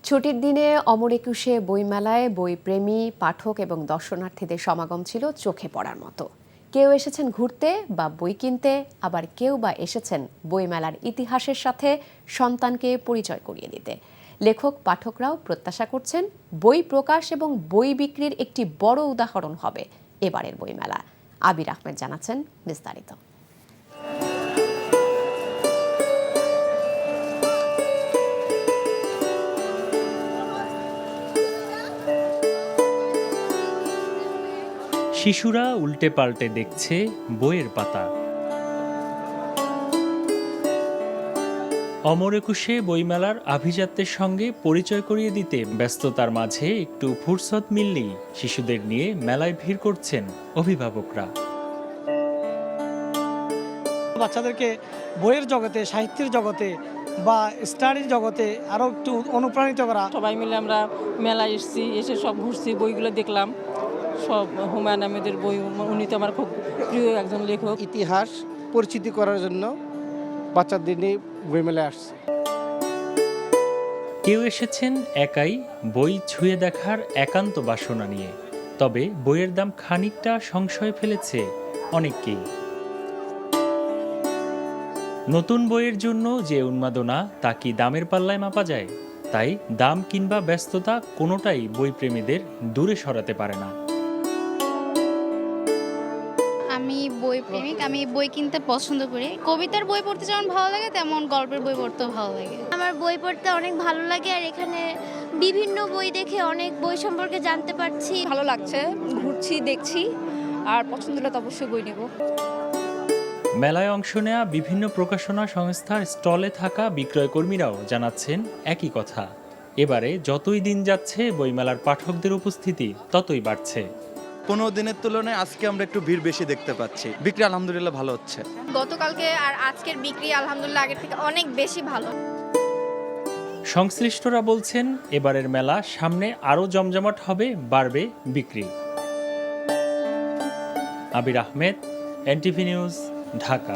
ছুটির দিনে অমর একুশে বইমেলায় বইপ্রেমী পাঠক এবং দর্শনার্থীদের সমাগম ছিল চোখে পড়ার মতো। কেউ এসেছেন ঘুরতে বা বই কিনতে, আবার কেউ বা এসেছেন বইমেলার ইতিহাসের সাথে সন্তানকে পরিচয় করিয়ে দিতে। লেখক পাঠকরাও প্রত্যাশা করছেন বই প্রকাশ এবং বই বিক্রির একটি বড় উদাহরণ হবে এবারের বইমেলা। আবির আহমেদ জানাচ্ছেন বিস্তারিত। শিশুরা উল্টে পাল্টে দেখছে বইয়ের পাতা। অমর একুশে বইমেলার আভিজাত্যের সঙ্গে পরিচয় করিয়ে দিতে ব্যস্ততার মাঝে একটু ফুরসত মিললেই শিশুদের নিয়ে মেলায় ভিড় করছেন অভিভাবকরা। বাচ্চাদেরকে বইয়ের জগতে, সাহিত্যের জগতে বা স্টাডির জগতে আরও একটু অনুপ্রাণিত করা। সবাই মিলে আমরা মেলায় এসেছি, এসে সব ঘুরছি, বইগুলো দেখলাম। সব হুমায়ুন আহমেদের বই, উনি তো আমার খুব প্রিয় একজন লেখক। ইতিহাস পরিচিতি করার জন্য বাচ্চাদের নিয়ে বইমেলায় আসছে। কেউ এসেছেন একাই বই ছুঁয়ে দেখার একান্ত বাসনা নিয়ে, তবে বইয়ের দাম খানিকটা সংশয়ে ফেলেছে অনেককেই। নতুন বইয়ের জন্য যে উন্মাদনা, তা কি দামের পাল্লায় মাপা যায়? তাই দাম কিংবা ব্যস্ততা কোনোটাই বইপ্রেমীদের দূরে সরাতে পারে না। আমি বই প্রেমিক, আমি বই কিনতে পছন্দ করি। কবিতার বই পড়তে যেমন ভালো লাগে, তেমন গল্পের বই পড়তেও ভালো লাগে। আমার বই পড়তে অনেক ভালো লাগে, আর এখানে বিভিন্ন বই দেখে অনেক বই সম্পর্কে জানতে পারছি। ভালো লাগছে, ঘুরছি, দেখছি, আর পছন্দ হলে তো অবশ্যই বই নেব। মেলায় অংশ নেওয়া বিভিন্ন প্রকাশনা সংস্থার স্টলে থাকা বিক্রয়কর্মীরাও জানাচ্ছেন একই কথা। এবারে যতই দিন যাচ্ছে বইমেলার পাঠকদের উপস্থিতি ততই বাড়ছে। 15 দিনের তুলনায় আজকে আমরা একটু ভিড় বেশি দেখতে পাচ্ছি। বিক্রি আলহামদুলিল্লাহ ভালো হচ্ছে। গতকালকে আর আজকের বিক্রি আলহামদুলিল্লাহ আগের থেকে অনেক বেশি ভালো। সংশ্লিষ্টরা বলছেন এবারের মেলা সামনে আরও জমজমাট হবে, বাড়বে বিক্রি। আবির আহমেদ, এনটিভি নিউজ, ঢাকা।